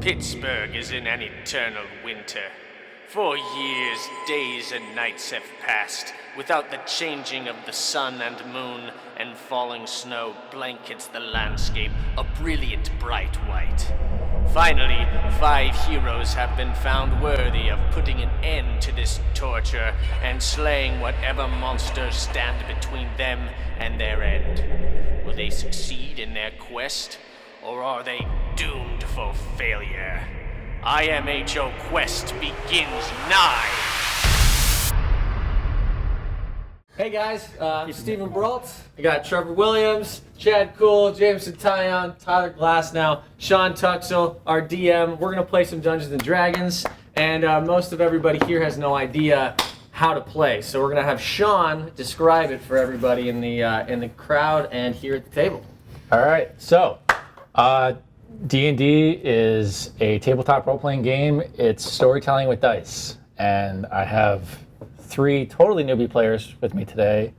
Pittsburgh is in an eternal winter. For years, days and nights have passed without the changing of the sun and moon, and falling snow blankets the landscape a brilliant bright white. Finally, 5 heroes have been found worthy of putting an end to this torture and slaying whatever monsters stand between them and their end. Will they succeed in their quest, or are they doomed for failure? IMHO Quest begins nigh! Hey guys, I'm Steven Brault. I got Trevor Williams, Chad Kuhl, Jameson Taillon, Tyler Glasnow, Sean Tuxell, our DM. We're gonna play some Dungeons and Dragons, and most of everybody here has no idea how to play. So we're gonna have Sean describe it for everybody in the crowd and here at the table. All right, so D&D is a tabletop role-playing game. It's storytelling with dice, and I have 3 totally newbie players with me today,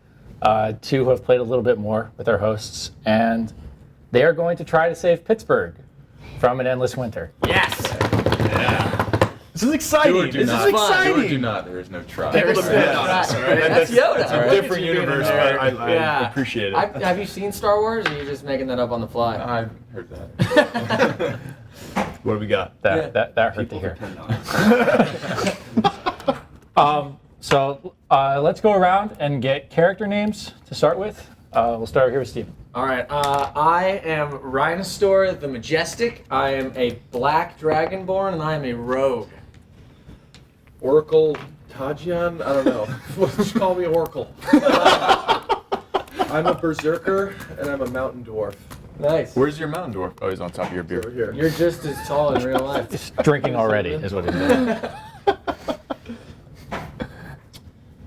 2 who have played a little bit more with our hosts, and they are going to try to save Pittsburgh from an endless winter. Yes! Yeah. This is exciting. Do or do this not. is exciting. Do or do not. There is no try. There's People depend on us, all right? That's Yoda. It's a Look at different you being universe, a but nerd. I appreciate it. Have you seen Star Wars, or are you just making that up on the fly? I've heard that. What do we got? That hurt to hear. So let's go around and get character names to start with. We'll start here with Steven. All right, I am Rhinostor the Majestic. I am a black dragonborn, and I am a rogue. Oracle Tajian? I don't know. Just call me Oracle. I'm a berserker, and I'm a mountain dwarf. Nice. Where's your mountain dwarf? Oh, he's on top of your beer. Over here. You're just as tall in real life. Just drinking already is what it is.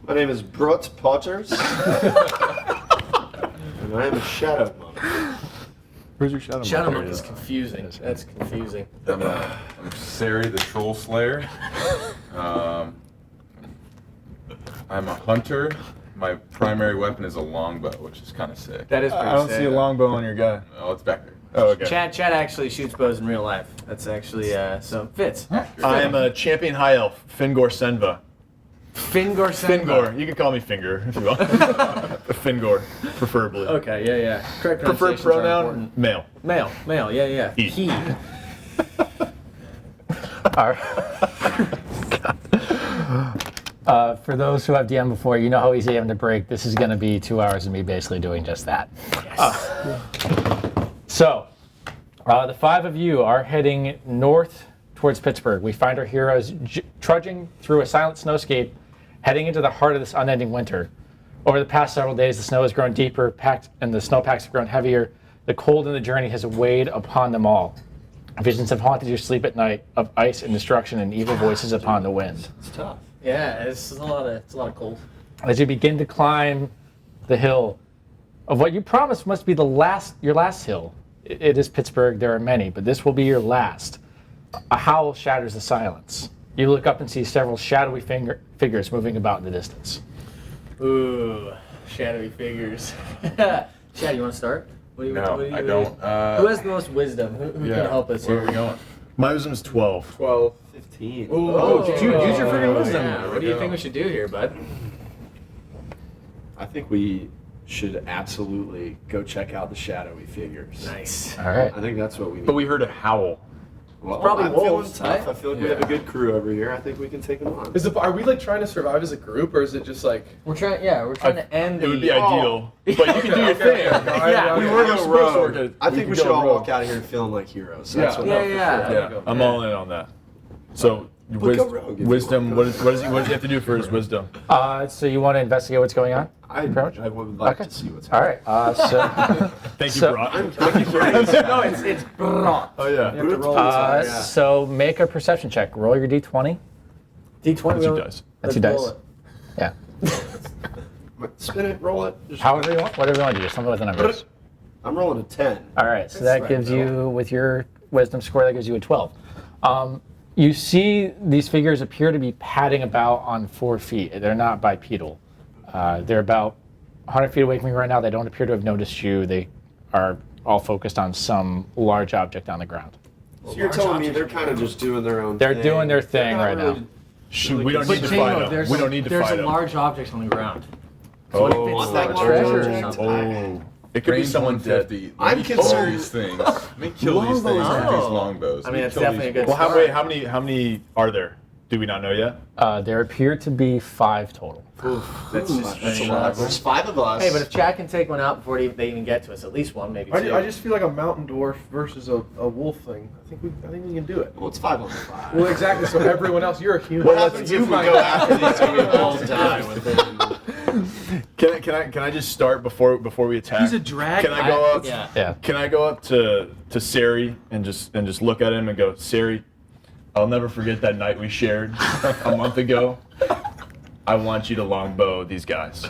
My name is Brut Potters. And I am a shadow monk. Where's your shadow? Shadow Monk? Monk is confusing. That's confusing. I'm Sari the Troll Slayer. I'm a hunter. My primary weapon is a longbow, which is kind of sick. That is pretty I don't sick. see a longbow on your guy. Oh, it's back there. Oh, okay. Chad actually shoots bows in real life. That's actually so fits. I am a champion high elf, Fingor Senva. Fingor Senva. Fingor. You can call me Finger if you want. Fingor, preferably. Okay, yeah. Correct Preferred pronunciations are pronoun, important. male. Male, yeah. He. All right. For those who have DM before, you know how easy I am to break. This is going to be 2 hours of me basically doing just that. Yes. So, the 5 of you are heading north towards Pittsburgh. We find our heroes trudging through a silent snowscape, heading into the heart of this unending winter. Over the past several days, the snow has grown deeper, and the snowpacks have grown heavier. The cold in the journey has weighed upon them all. Visions have haunted your sleep at night of ice and destruction and evil voices upon the wind. It's tough. Yeah, it's a lot of cold. As you begin to climb the hill of what you promised must be your last hill. It is Pittsburgh. There are many, but this will be your last. A howl shatters the silence. You look up and see several shadowy figures moving about in the distance. Ooh, shadowy figures. Chad, you want to start? What do you, I don't. who has the most wisdom? Who can help us Where here? are we going? My wisdom is 12. 12. 15. Oh, use your freaking wisdom. Yeah. What do you think we should do here, bud? I think we should absolutely go check out the shadowy figures. Nice. All right. I think that's what we need. But we heard a howl. Well, probably I'm feeling wolves, tough. right? I feel like we have a good crew over here. I think we can take them on. Are we like trying to survive as a group, or is it just like? We're trying to end It would be the... ideal. But you can do your thing. Yeah, We we were go supposed to work rogue. it. I think we can should go all rogue. walk out of here feeling like heroes. So Yeah. that's what Yeah, I'm yeah. Yeah, I'm all in on that. So, go rogue if you wisdom. want. What does he have to do for his wisdom? So you want to investigate what's going on? I Approach? would like Okay. to see what's All happening. right. So, Thank you, So- Brock. I'm curious. No, it's Brault. Oh yeah. You have to roll this one, yeah. so make a perception check. Roll your d20. D20. That's two dice. That's 2 roll dice. Yeah. Spin it, roll it. Just- However you want. Whatever you want to do. Just something with the numbers. I'm rolling a 10. All right, so that right, gives you, with your wisdom score, that gives you a 12. You see these figures appear to be padding about on 4 feet. They're not bipedal. They're about 100 feet away from you right now. They don't appear to have noticed you. They are all focused on some large object on the ground. So you're telling me they're kind of just doing their own They're thing. doing their thing Not right really- now. Shoot, we don't But need to J-Lo, fight them. We don't need to there's fight some them. large objects on the ground. Oh, What if it's like Oh, treasure or oh, something? oh. It could be Range someone 150. I'm Let me kill concerned- these things. Let me kill these things with Longbows. these longbows. I mean, it's Kill definitely a these- good Well, start. how many are there? Do we not know yet? There appear to be 5 total. That's a lot. There's 5 of us. Hey, but if Chad can take one out before they even get to us, at least one, maybe two. I just feel like a mountain dwarf versus a wolf thing. I think we can do it. Well, it's 5 on 5. Well, exactly. So everyone else, you're a human. What happens if we go after these two all the time? Can I just start before we attack? He's a dragon. Can I go up? Yeah. Yeah. Can I go up to Sari and just look at him and go, Sari, I'll never forget that night we shared a month ago. I want you to longbow these guys.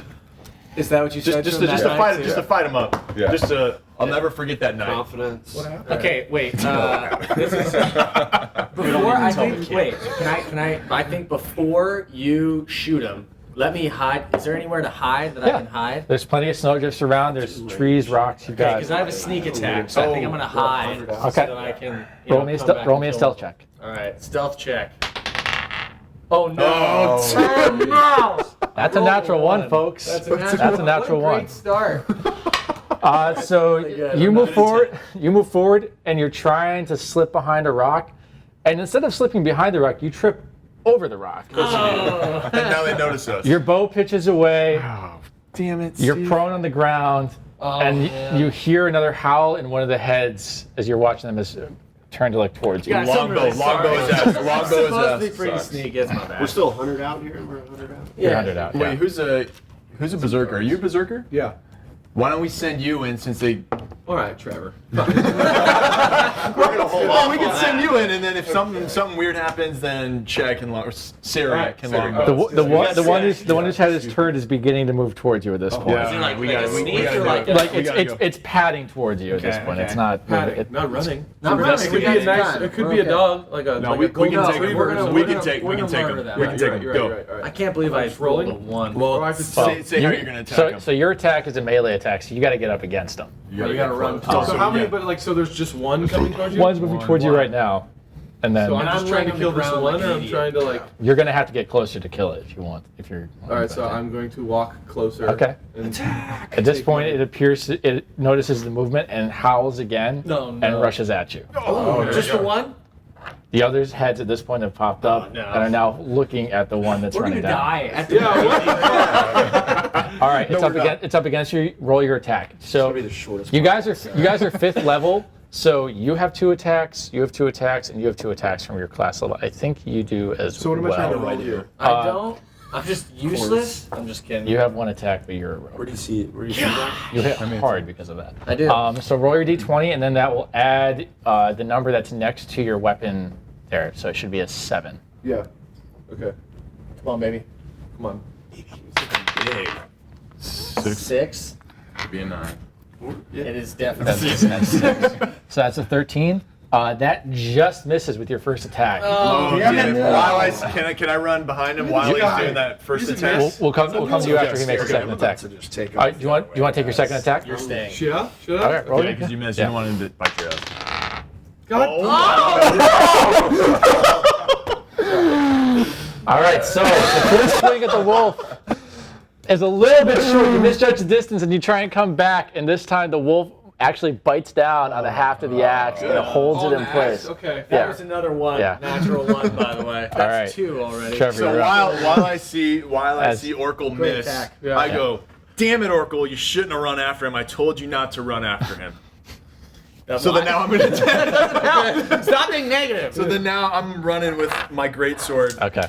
Is that what you said? Just to to him that fight night, just too? to fight him up. Yeah. I'll never forget that night. Confidence. What happened? Okay, wait. This is before I think. Wait, can I? I think before you shoot him, let me hide. Is there anywhere to hide that I can hide? There's plenty of snowdrifts around. There's trees, rocks. You Okay, got. because I have a sneak attack, so I think I'm gonna hide so Okay. that I can. Roll me a stealth check. All right, stealth check. Oh no! Oh. Oh, no! That's a natural one, folks. That's a natural what a one. Great start. So good. you I'm move not forward. You move forward, and you're trying to slip behind a rock. And instead of slipping behind the rock, you trip over the rock. And now they notice us. Your bow pitches away. Damn it. You're prone on the ground, and man. you hear another howl in one of the heads as you're watching them as turn to look towards you. Guys, I'm really Longbow is sorry. ass. Longbow is Supposed to be ass. pretty Sucks. sneaky. It's my bad. We're still 100 out here. We're 100 out. You're 100 out. Wait, Yeah. who's a berserker? Are you a berserker? Yeah. Why don't we send you in since they? All right, Trevor. We're gonna hold Oh, off we can on send that. you in, and then if something weird happens, then Chad can or Sarah can Sarah. longbow. The one who's had his turn is beginning to move towards you at this point. Yeah. Is it like, we like gotta- a we sneak gotta or go. like Like We it's gotta it's go. it's padding towards you at this Okay, point. okay. It's not. Not running. Not It running. could be a nice. It could be a dog, like a No, like we a golden can take him. retriever or something. We can take we're him. gonna murder them. We can take him. You're Go. right, I can't believe I just rolled a rolling? 1. Or I could Say how you're gonna attack him. So your attack is a melee attack, so you got to get up against them. You gotta run. So how many? But like, so there's just one coming towards you. One's moving towards you right now, and then So I'm And just I'm trying to laying kill on the this ground one, like or an I'm idiot. trying to like. you're gonna have to get closer to kill it if you want. If you're. All right, so I'm going to walk closer. Okay. And At this point, it appears it notices the movement and howls again No, and no. rushes at you. Oh, just the one? The others' heads at this point have popped up no. and are now looking at the one that's We're running gonna down. die at the All right, it's up against you. Roll your attack. So That'll be the shortest you part. guys are 5th level. So you have 2 attacks, you have 2 attacks, and you have 2 attacks from your class level. I think you do as So what am I well. trying to roll here? I don't. I'm just useless. I'm just kidding. You have 1 attack, but you're a Where rogue. do you see it? Where do you see that? You hit hard because of that. I do. So roll your d20, and then that will add the number that's next to your weapon there. So it should be a 7. Yeah. Okay. Come on, baby. Come on. Big. 6. Be a 9. It is definitely. So that's a 13. That just misses with your first attack. Oh, Damn it. Can I run behind him while he's doing that first attack? We'll come to you after he makes a second attack. So just take All right, do you want to take your second attack? You're staying. Should I? All right, roll Yeah, it. because you missed. Yeah. You don't want him to bite your ass. All right, so the first swing at the wolf is a little bit short. You misjudge the distance, and you try and come back, and this time the wolf actually bites down on the haft of the axe and it holds it in place. Okay. That Yeah. was another 1. Yeah. Natural 1, by the way. That's right. 2 already. Trevor, So you're up. while I see As- Oracle Great miss, attack. Yeah. I go, "Damn it, Oracle! You shouldn't have run after him. I told you not to run after him." So then now I'm gonna attack. Stop being negative. So then now I'm running with my greatsword. Okay.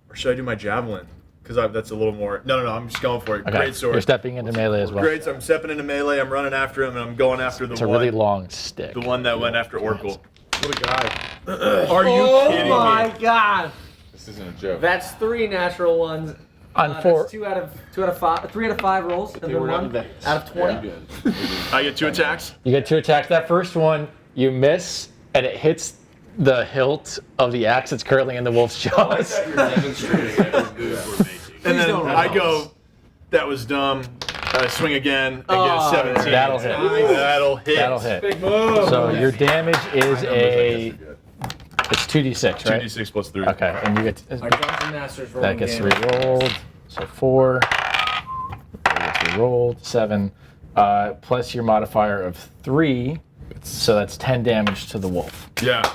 Or should I do my javelin? Because that's a little more. No, I'm just going for it. Okay. Greatsword. You're stepping into melee as well. Great. So I'm stepping into melee. I'm running after him, and I'm going after the It's a one. really long stick. The one that went after Oracle. What a guy. Are you kidding Oh my me? god. This isn't a joke. That's 3 natural ones. On 4. That's 2 out of 5. 3 out of 5 rolls. And then we're not 1 Vegas. out of 20. I get 2 attacks. You get 2 attacks. That first one, you miss, and it hits the hilt of the axe that's currently in the wolf's jaws. You're demonstrating every move we're making. And then don't I roll. go, "That was dumb." Swing again and get a 17. That'll hit. That'll hit. That'll hit. Big move. So your damage is it's 2d6, right? 2d6 plus 3. Okay, and you get Our Dungeon Master's rolling that gets damage. re-rolled. So 4 gets re-rolled. 7 plus your modifier of 3. So that's 10 damage to the wolf. Yeah.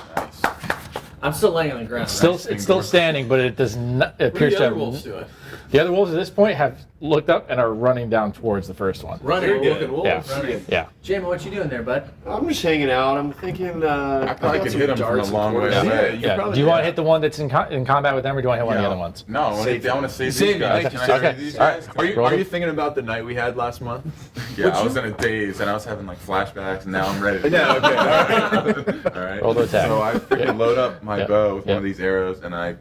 I'm still laying on the ground. It's still standing, but it does not. It What are appears the to other have. wolves doing? The other wolves at this point have looked up and are running down towards the first one. Running. Looking wolves. Yeah. Running. Yeah. Jamie, what you doing there, bud? I'm just hanging out. I'm thinking. I probably could hit him from a long way Yeah, away. you Yeah. probably- Do you want to yeah. hit the one that's in combat with them, or do you want to hit one of the other ones? No, I want to save Save these me, guys. thank you, Can I sir. save these Okay. guys? Are you, Roll are it. you thinking about the night we had last month? Yeah, I was in a daze and I was having like flashbacks, and now I'm ready to Yeah, okay. All right. Roll the attack. So I freaking load up my Yeah. bow with Yeah. one of these arrows, and I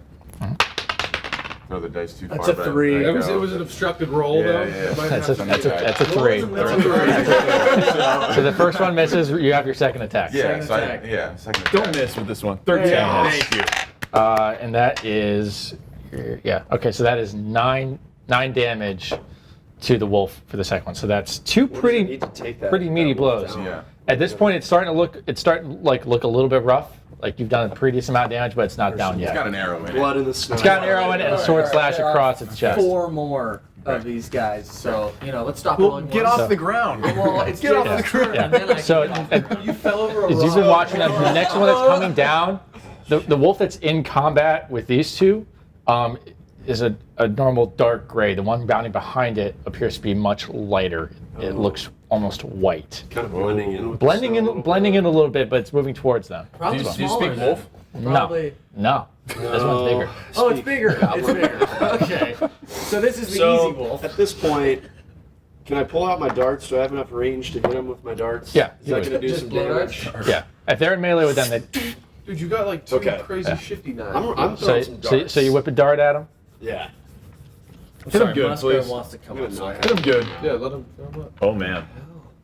throw the dice too That's far. a but 3. I It was go. an obstructed roll, Yeah, though. yeah. It might That's have a to be- that's a 3. That's a 3. So the first one misses. You have your second attack. Yeah, Second so attack. second attack. Don't miss with this one. 13 Yeah. Thank you. And that is, yeah. Okay, so that is 9 damage to the wolf for the second one. So that's 2 pretty meaty blows. Yeah. At this point, it's starting to look a little bit rough. Like you've done a previous amount of damage, but it's not down It's yet. got an arrow in it. Blood in the snow. It's got an arrow in it and a sword slash There are across its chest. 4 more of these guys, so let's stop Well, rolling. get once. off the ground. Well, it's Get off James' the ground. turn, and then I So can get off. You fell over a as you've been rock. watching that, the next one that's coming down, the wolf that's in combat with these two, is a normal dark gray. The one bounding behind it appears to be much lighter. It looks almost white. Kind of blending in. With Blending in a little bit, but it's moving towards them. Probably Do you smaller speak then. wolf? Probably. No. This one's bigger. Oh, it's bigger. It's bigger. Okay. So this is the So, easy wolf. at this point, can I pull out my darts? Do I have enough range to hit him with my darts? Yeah, Is you that would. going to do Just some blow damage? Yeah. If they're in melee with them, Dude, you got like 2 Okay. crazy Yeah. shifty knives. I'm throwing some darts. so you whip a dart at them. Yeah. I'm Hit him sorry, good, Musker please. wants to come I'm up. gonna knock Hit him good. Yeah, let him up. Oh, man.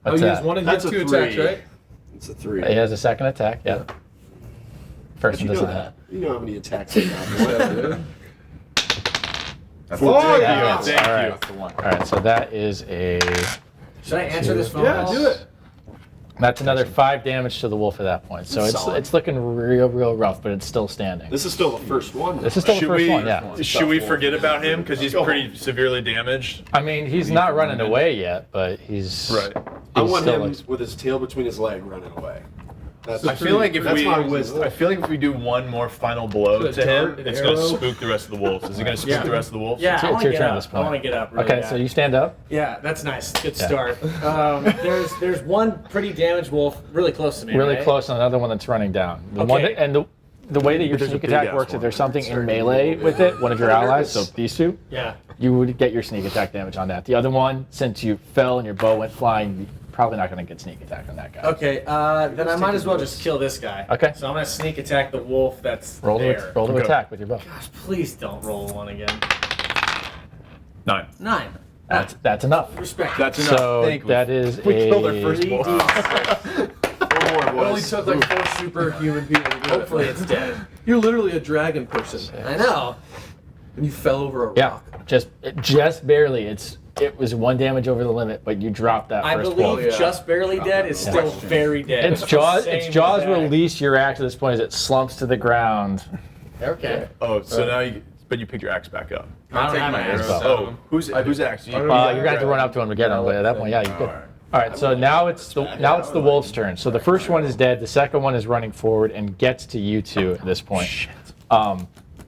Oh, What's he has that? one and That's 2 a attacks, 3. right? It's a 3. He has a second attack. Yeah. First You one know doesn't that. have. You know how many attacks I got. Yeah, dude. That's Oh, the yeah. one. Thank All right. you. That's the one. All right. So that is a. Should I answer this phone Yeah, call? do it. That's another 5 damage to the wolf at that point. So That's it's solid. it's looking real rough, but it's still standing. This is still the first one. This is still the Should first we, one. Yeah. should we forget about him because he's pretty severely damaged? I mean, he's not running away yet, but he's. Right. I he's want still him like- with his tail between his leg running away. That's I feel like if that's we, my wisdom. I feel like if we do one more final blow Put a to him, dart, an it's going to arrow. spook the rest of the wolves. Is it going to spook Yeah. the rest of the wolves? Yeah, It's I your want to turn get at up. this I point. want to get up. Really Okay, bad. so you stand up. Yeah, that's nice. Good Yeah. start. There's one pretty damaged wolf really close to me. Really right? close, and another one that's running down. The Okay. one that, and the way that your There's a sneak big attack ass works, if one. there's something in melee with it, one of your allies, so these two, Yeah. you would get your sneak attack damage on that. The other one, since you fell and your bow went flying, you're probably not going to get sneak attack on that guy. Okay, then I might as well just kill this guy. Okay. So I'm gonna sneak attack the wolf that's Roll there. to Okay. attack with your bow. Gosh, please don't roll one again. 9. 9. That's enough. Respect. That's enough. So Thank you. that is We killed our a. first wolf. It only took like 4 superhuman people to do it. Hopefully it's dead. You're literally a dragon person, I know. and you fell over a Yeah, rock. just barely. It was 1 damage over the limit, but you dropped that I first believe wolf. yeah. just barely dead is still very dead. Its jaws, Same its jaws attack. release your axe at this point as it slumps to the ground. Okay. Oh, so now you pick your axe back up. I don't Take have my an arrows. axe. Oh, who's axe? I don't You're know. gonna have to run up to him to get him, but at that point, yeah, you could. All right, so now it's the wolf's turn. So the first one is dead. The second one is running forward and gets to you two at this point.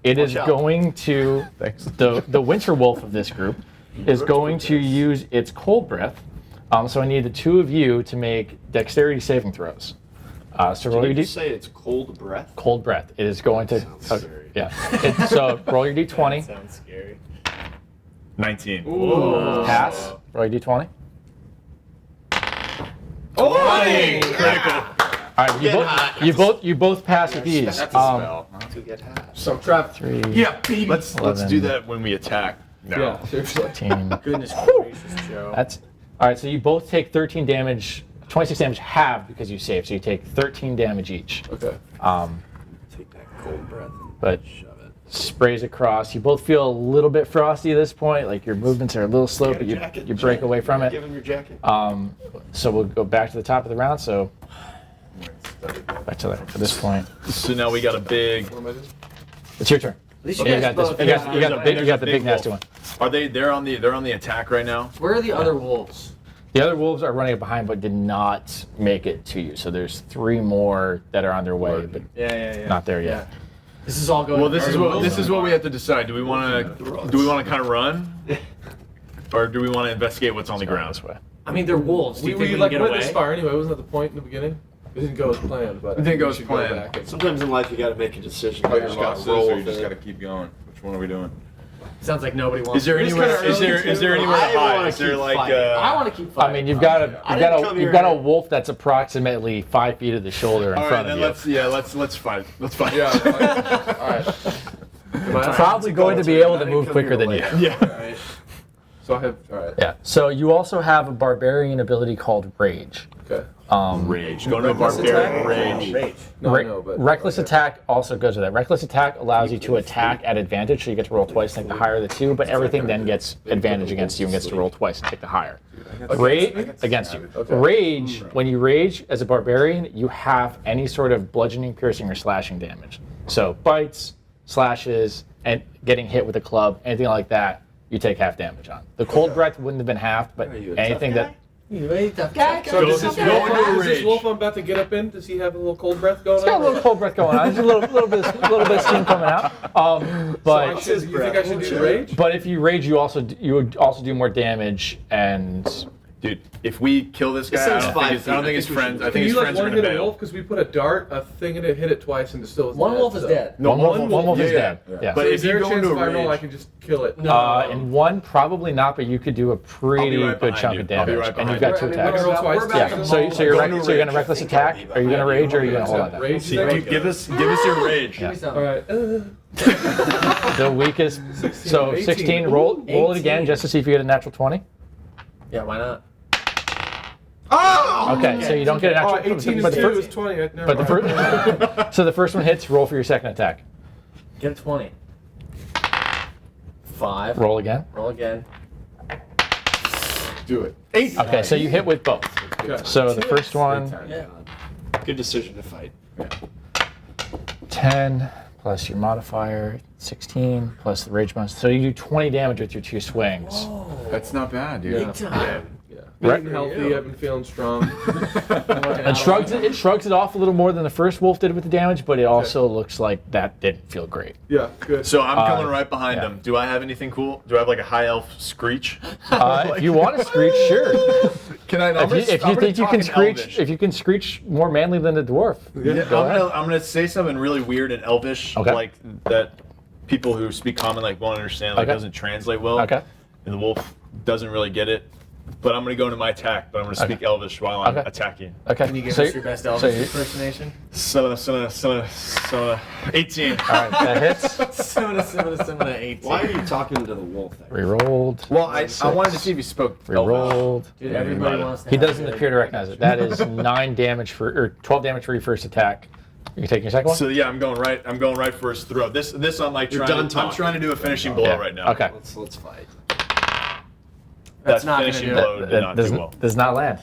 It is going to the winter wolf of this group is going to use its cold breath. So I need the two of you to make dexterity saving throws. So roll Did your you d say it's cold breath? cold breath. It is going to Sounds scary. yeah. So roll your d20. Sounds scary. 19. Pass. Roll your d20. 20! Critical. All right, you both pass with ease. That's a spell. To get high. So trap 3, Yeah, baby. Let's 11. do that when we attack. No. Yeah, seriously. 14. Goodness gracious, Joe. That's all right. So you both take 13 damage, 26 damage halved because you saved. So you take 13 damage each. Okay. Um, Take that cold breath and but shove it. sprays across. You both feel a little bit frosty at this point. Like your movements are a little slow, but you break away from it. Give him your jacket. So we'll go back to the top of the round. So back to this point. So now we got a big. It's your turn. At least you You guys got this. both. You got the big nasty one. Are they? They're on the attack right now. Where are the other wolves? The other wolves are running up behind, but did not make it to you. So there's 3 more that are on their way, but Yeah. not there yet. This is all going. Well, this is what we have to decide. Do we want to kind of run, or do we want to investigate what's on the ground? This way. I mean, they're wolves. Do you think we can like get went away? this far anyway. Wasn't that the point in the beginning? It didn't go as planned, but It didn't go we as should planned. back and- Sometimes in life you got to make a decision. Cut You your just gotta losses, roll or you with just it. got to keep going. Which one are we doing? Sounds like nobody wants. Is there anywhere? Is there anywhere to I hide? wanna Is there keep like? fighting. I want to keep I fighting. mean, you've got didn't come a wolf that's approximately 5 feet of the shoulder in All right, front then of you. let's fight. Let's fight. Yeah. All right. Probably going to be able to move quicker than you. Yeah. Alright. So I have. All right. Yeah. So you also have a barbarian ability called Rage. Okay. Rage. Go to a barbarian rage. No, I know, but Reckless attack also goes with that. Reckless attack allows you to attack at advantage, so you get to roll twice and take the higher of the 2, but everything then gets advantage against you and gets to roll twice and take the higher. Rage against you. Okay. Rage, when you rage as a barbarian, you have any sort of bludgeoning, piercing, or slashing damage. So bites, slashes, and getting hit with a club, anything like that, you take half damage on. The cold breath wouldn't have been halved, but anything that. You ready, tough guy? So does this wolf, into is this rage. wolf I'm about to get up in? Does he have a little cold breath going It's got a on? little cold breath going on. There's a little bit of steam coming out. But You think I should do rage? But if you rage, you would also do more damage, and Dude, if we kill this guy, I sounds don't five think feet. I his think we friends. I should- think Can his you like friends are one gonna hit a bail. wolf? Because we put a dart, a thing in it, hit it twice, and still isn't One dead, wolf is so. dead. one wolf is yeah, dead. Yeah. But So if is there you a go chance into if I roll, I rage, can just kill it? In one, probably not, but you could do a pretty right good behind chunk you. of I'll be damage, right and you've behind got 2 you. attacks. Roll twice. We're back to Yeah. the So ball. you're Go to gonna reckless attack? Are you gonna rage or are you gonna hold on? Rage. see, dude, give us your rage. Give me All something. right. The weakest. So 18. 16. Roll it again 18. just to see if you get a natural 20. Yeah, why not? Okay, so you don't get a Oh, natural. 18 but is the 2 first, is 20. Never but the mind. first. So the first one hits. Roll for your second attack. Get a 20. 5. Roll again. Roll again. Do it. Okay, so you hit with both. Okay. So the first one, Yeah. Good decision to fight. 10 plus your modifier, 16 plus the rage bonus. So you do 20 damage with your 2 swings. That's not bad, dude. Yeah. Big time. Right. Being healthy, I've been feeling strong. And shrugs it off a little more than the first wolf did with the damage, but it also looks like that didn't feel great. Yeah, good. So I'm coming right behind yeah. him. Do I have anything cool? Do I have like a high elf screech? If you want to screech, sure. Can I? If you think you can screech, if you can screech more manly than the dwarf, Yeah, go ahead. I'm gonna say something really weird and elvish, Okay. like that people who speak common like won't understand, like Okay. doesn't translate well. Okay. And the wolf doesn't really get it. But I'm gonna go into my attack, but I'm gonna speak elvish while I'm Okay. attacking. Okay. Can you give so, us your best so Elvis you- impersonation? 18. All right, that hits. Similar 18. Why are you talking to the wolf thing? Rerolled. Well, I wanted to see if he spoke elvish. Rerolled. Dude, everybody wants to He have doesn't a good- appear to recognize it. That is 9 damage for 12 damage for your first attack. You taking your second one? So yeah, I'm going right for his throat. This I'm like You're trying. done I'm talking. trying to do a finishing blow Yeah. right now. Okay. Let's fight. That's not gonna finishing do it. blow did not does, do well. does not land.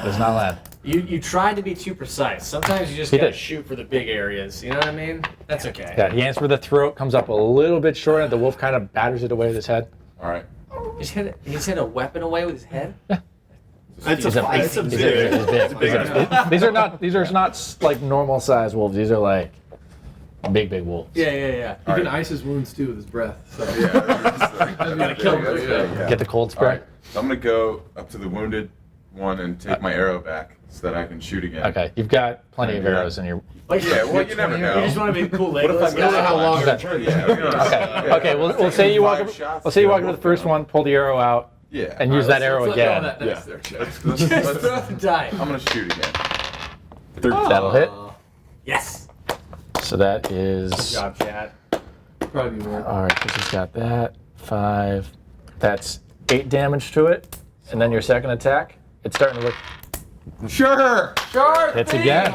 Does not land. You tried to be too precise. Sometimes you just He gotta did. shoot for the big areas. You know what I mean? That's okay. Yeah, he aims for the throat, comes up a little bit short, and the wolf kind of batters it away with his head. All right. He just hit a weapon away with his head. It's He's a big. It's a He's big. big. These are not like normal size wolves. These are like big wolves. Yeah. He can ice his wounds too with his breath. So. Gotta kill him. Yeah. Get the cold All spray. right. So I'm gonna go up to the wounded one and take my arrow back so that I can shoot again. Okay, you've got plenty of arrows in your. Like, Yeah, well, you never know. You just want to be a cool What if Legolas I don't know how guy. long Okay. it turn? Yeah. Okay, we'll say you walk. We'll say you walk into the first one, pull the arrow out, Yeah. and use that arrow again. That's their check. Let's- Just let's- throw the die. I'm gonna shoot again. That'll hit. Yes. So that is. Good job, Chad. Probably more. All right, because he's got that 5. That's 8 damage to it, and then your second attack. It's starting to look Sure. Hits again.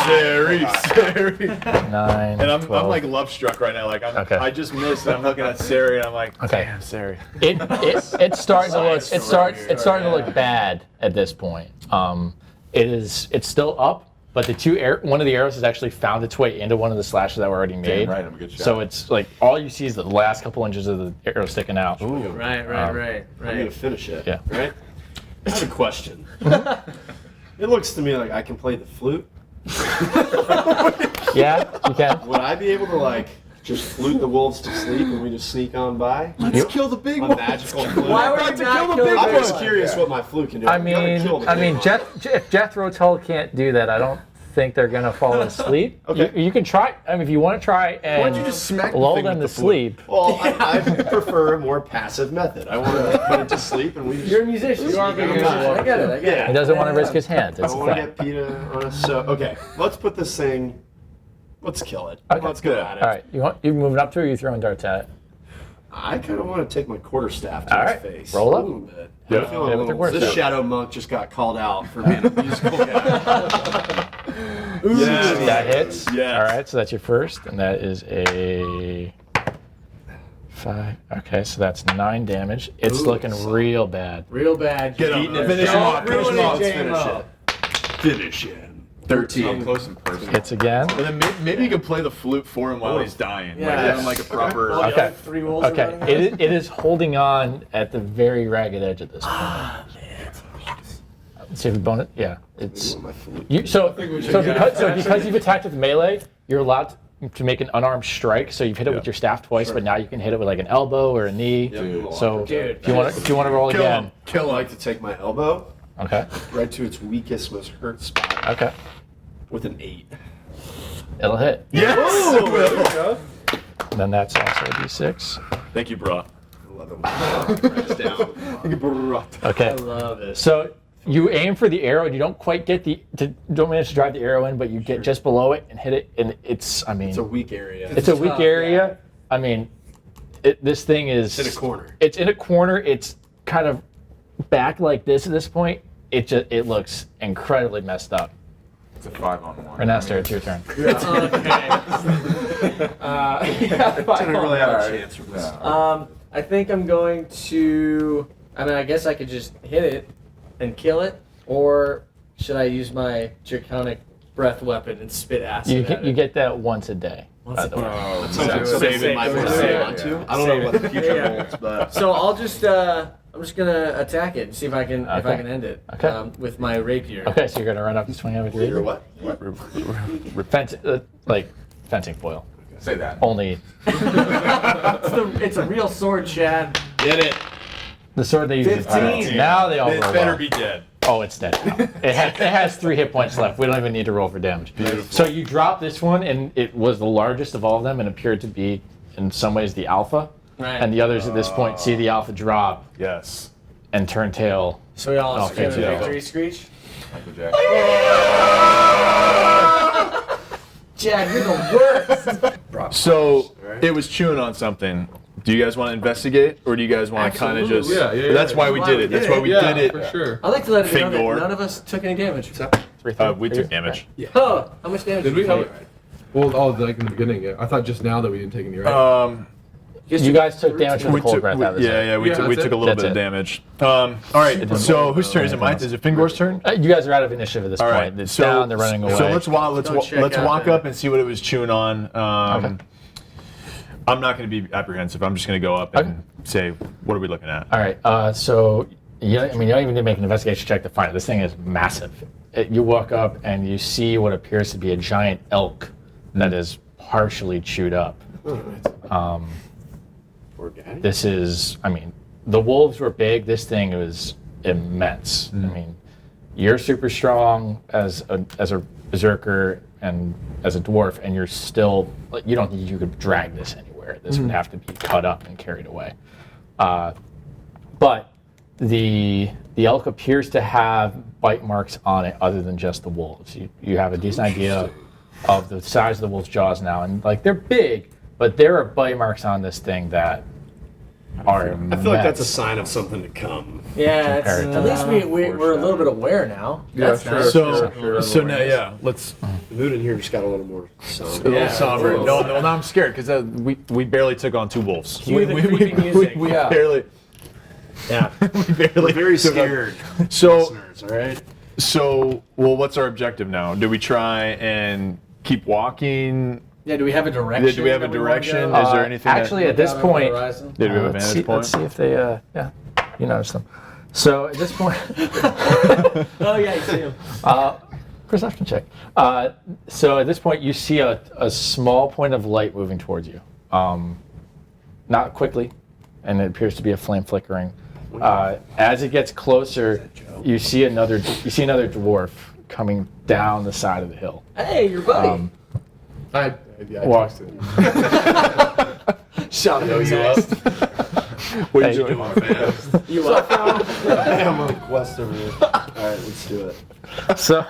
Sari. 9, And I'm 12. like love struck right now. Like Okay. I just missed and I'm looking at Sari and I'm like, Okay. damn, Sari. It's starting to look bad at this point. It's still up, but one of the arrows has actually found its way into one of the slashes that were already made. Damn right, I'm a good shot. So it's like all you see is the last couple inches of the arrow sticking out. Right. I'm gonna finish it. Yeah. Right. I have a question. It looks to me like I can play the flute. Yeah, you can. Would I be able to like just flute the wolves to sleep and we just sneak on by? Let's kill the big A one. magical flute. Why would you not kill the I'm big just one? curious what my flute can do. I I'm gonna kill the mean, big one. if Jethro Tull can't do that, I don't think they're gonna fall asleep. Okay. You can try. I mean, if you want to try and Why don't you just smack the lull thing them to with the flute? sleep. Well, I prefer a more passive method. I want to put it to sleep and we just. You're a musician. You are a big musician. I get it. He doesn't want to risk his hands. I That's don't the want to thing. get PETA on us. So, okay, let's put this thing. Let's kill it. Okay. Let's go at it. All right, you moving up to, it, or you throwing darts at it? I kind of want to take my quarterstaff to All his right, face. roll up. A little bit. Yeah. I'm feeling Yeah, a with your little, this quarterstaff. shadow monk just got called out for being a musical guy. Yes. That hits. Yes. All right, so that's your first, and that is a 5. Okay, so that's 9 damage. It's looking real bad. Real bad. Get him. Beating it. Finish him Don't off. Finish ruin him it, off. Let's finish JMO. it. Finish him. I'm 13. close in person. Hits again. And then maybe you can play the flute for him while he's dying. Yeah. Like, give him like a proper. Well, Okay. 3 wolves are Okay, running it is holding on at the very ragged edge at this point. Let's see if we bone it. Yeah, it's. My flute. Because you've attacked with melee, you're allowed to make an unarmed strike. So you've hit it with your staff twice, but now you can hit it with like an elbow or a knee. Dude. So Dude. if you want to roll Kill again, him. Kill I him. like to take my elbow okay, right to its weakest, most hurt spot okay, with an 8. it'll hit. Yes. And then that's also a d6. Thank you, bro. 11. Write it down. Okay, I love it. so you aim for the arrow and you don't quite get don't manage to drive the arrow in, but you get just below it and hit it, and it's a weak area. It's tough, yeah. I mean, this thing is It's in a corner. It's in a corner. It's kind of back like this at this point. It looks incredibly messed up. It's a 5-on-1. Renaster, it's your turn. I didn't really have a chance from this. I think I'm going to. I mean, I guess I could just hit it and kill it, or should I use my draconic breath weapon and spit acid? You get that once a day. By the way. Save it. Might want to save Yeah. on too. I don't know what the future Yeah. holds, but So I'll just. I'm just gonna attack it and see if I can Okay. end it. Okay. With my rapier. Okay, so you're gonna run up and swing out with your you're what? fencing foil. Say that. Only It's a real sword, Chad. Get it. the sword they use. 15. Now they all It roll better well. be dead. Oh, it's dead. It has 3 hit points left. We don't even need to roll for damage. Beautiful. So you drop this one, and it was the largest of all of them, and appeared to be, in some ways, the alpha. Right. And the others at this point see the alpha drop Yes. and turn tail. So we all scream a Okay, yeah. victory screech. Michael Jackson. Chad, you're the worst. So it was chewing on something. Do you guys want to investigate, or do you guys want to kind of just? Yeah, That's why we did it. That's why we did it. for sure. I like to let it be known that Fingor. none of us took any damage. 3, We took damage. Oh, how much damage Did we? take? Well, like in the beginning, yeah. I thought just now that we didn't take any, right? You guys took damage from the We cold took, breath. That was it. we Yeah, took that's a it. little That's bit of it. damage. All right. So whose turn is it? Mine? Is it Fingor's turn? You guys are out of initiative at this All point. right. It's down. They're running away. So let's Go check out walk that. up and see what it was chewing on. Okay. I'm not going to be apprehensive. I'm just going to go up and say, what are we looking at? All right. So you don't even need to make an investigation check to find it. This thing is massive. You walk up and you see what appears to be a giant elk that is partially chewed up. This is, the wolves were big. This thing was immense. You're super strong as a berserker and as a dwarf, and you're still, you don't think you could drag this anywhere. This would have to be cut up and carried away. But the elk appears to have bite marks on it other than just the wolves. You have a decent idea of the size of the wolf's jaws now, and they're big, but there are bite marks on this thing that are I feel like that's a sign of something to come. Yeah, it's, Compared to at least we're a little bit aware now. Yeah, That's sure. nice. So now, yeah, let's. The mood in here just got a little more A somber. little Yeah, somber. a No, little. now I'm scared because we barely took on 2 wolves. Cue the creepy music. We Yeah. barely. Yeah. We barely. We're very took on- scared. So Listeners, all right? what's our objective now? Do we try and keep walking? Yeah, do we have a direction? Do we have a that we wanna direction? go? Is there anything? Actually, that, at this Down on the point, horizon? did we have a let's vantage see, point? let's see if they, yeah, you notice them. So at this point, Oh yeah, you see him. perception check. So at this point, you see a small point of light moving towards you. Not quickly, and it appears to be a flame flickering. As it gets closer, you see another dwarf coming down the side of the hill. Hey, your buddy. I Walk. texted him. Shot him. you up? What are Hey, you doing? You up? I'm on a quest over here. All right, let's do it. So,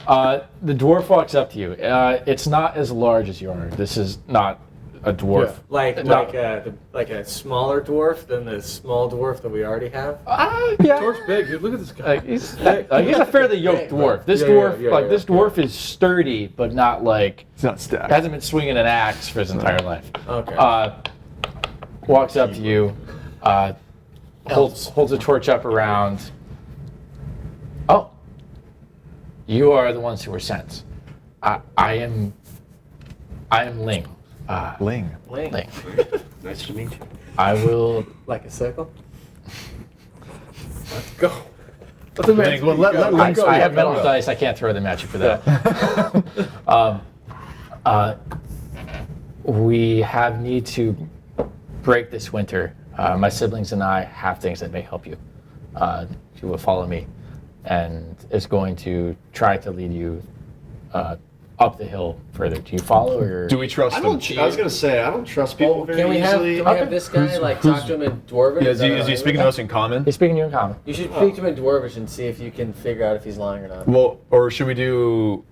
the dwarf walks up to you. It's not as large as you are. This is not a dwarf. Like No. like a smaller dwarf than the small dwarf that we already have. Yeah. Dwarf's big, dude. Look at this guy. He's a fairly yoked dwarf. This Yeah, dwarf, yeah, this dwarf is sturdy, but not like It's not stacked. hasn't been swinging an axe for his entire life. Okay. Walks up to you, holds a torch up around. Oh, you are the ones who were sent. I am Ling. Ling. Link. Ling. Nice to meet you. I will. Like a circle. Go. Let the man Ling, well, let go. Ling Go, I go, have go, metal go. dice. I can't throw them at you for that. We have need to break this winter. My siblings and I have things that may help you. You will follow me, and is going to try to lead you up the hill further. Do you follow, or Do we trust I them? was gonna say I don't trust people very Can we have easily. this guy like talk to him in Dwarvish? Yeah, is he speaking to us in common? He's speaking to you in common? You should speak to him in Dwarvish and see if you can figure out if he's lying or not. Well, or should we do?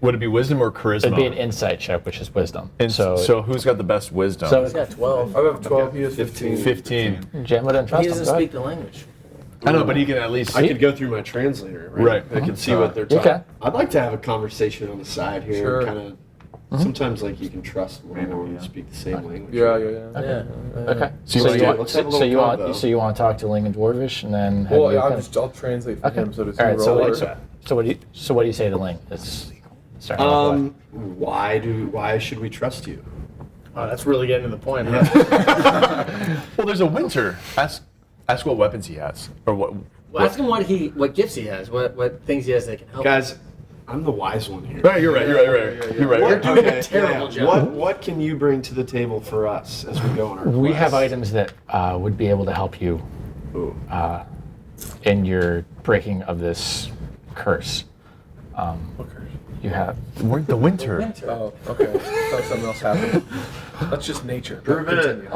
Would it be wisdom or charisma? It'd be an insight check, which is wisdom. And so who's got the best wisdom? So He's got 12. I have 12, he has 15. 15. Jen wouldn't trust He him. doesn't Go ahead. speak the language. I know, but he can at least. I could go through my translator, right? Right. I can see what they're You talking. can. I'd like to have a conversation on the side here. Sure. Kind of. Sometimes like you can trust more when you speak the same language. Yeah. Yeah. Okay. So Let's you do want- it. Let's have a little combo. So you want to talk to Ling and Dwarvish, and then have Well, you yeah, kind of- I'll translate for Okay. him so to see All right. So roll what, or- so what do you say to Ling? It's starting off Why should we trust you? Oh, that's really getting to the point. Huh? Well, there's a winter. Ask what weapons he has, or what. Well, ask him what gifts he has, what things he has that can help. Guys, I'm the wise one here. Right, you're right. You're right. You're doing a terrible job. What can you bring to the table for us as we go on our quest? We have items that would be able to help you Ooh. in your breaking of this curse. You have. The winter. Oh, okay. Thought something else happened. That's just nature. Continue.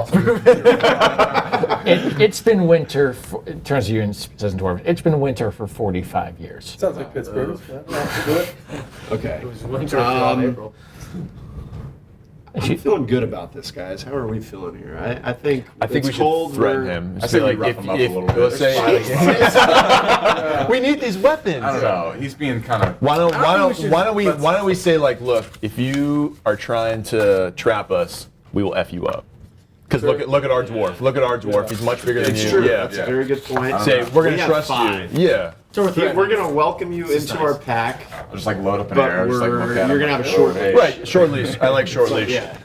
It's been winter. It turns to you and says in Dwarf. It's been winter for 45 years. Sounds like Pittsburgh. Okay. It was winter throughout April. I'm feeling good about this, guys. How are we feeling here? I think we it's should cold. threaten we're- him. I Just say be we rough him up a little bit. Let's say, we need these weapons. I don't know. He's being kind of. Why don't we say like, look, if you are trying to trap us, we will f you up. Because look at our dwarf. Look at our dwarf. He's much bigger than It's you. true. Yeah. That's a very good point. Say we're gonna We have trust 5. you. Yeah. So We're gonna welcome you into our pack, Just like load up an but arrow. Just like look at you're him. gonna have a short leash. Right. Short leash. I like short leash. Yeah.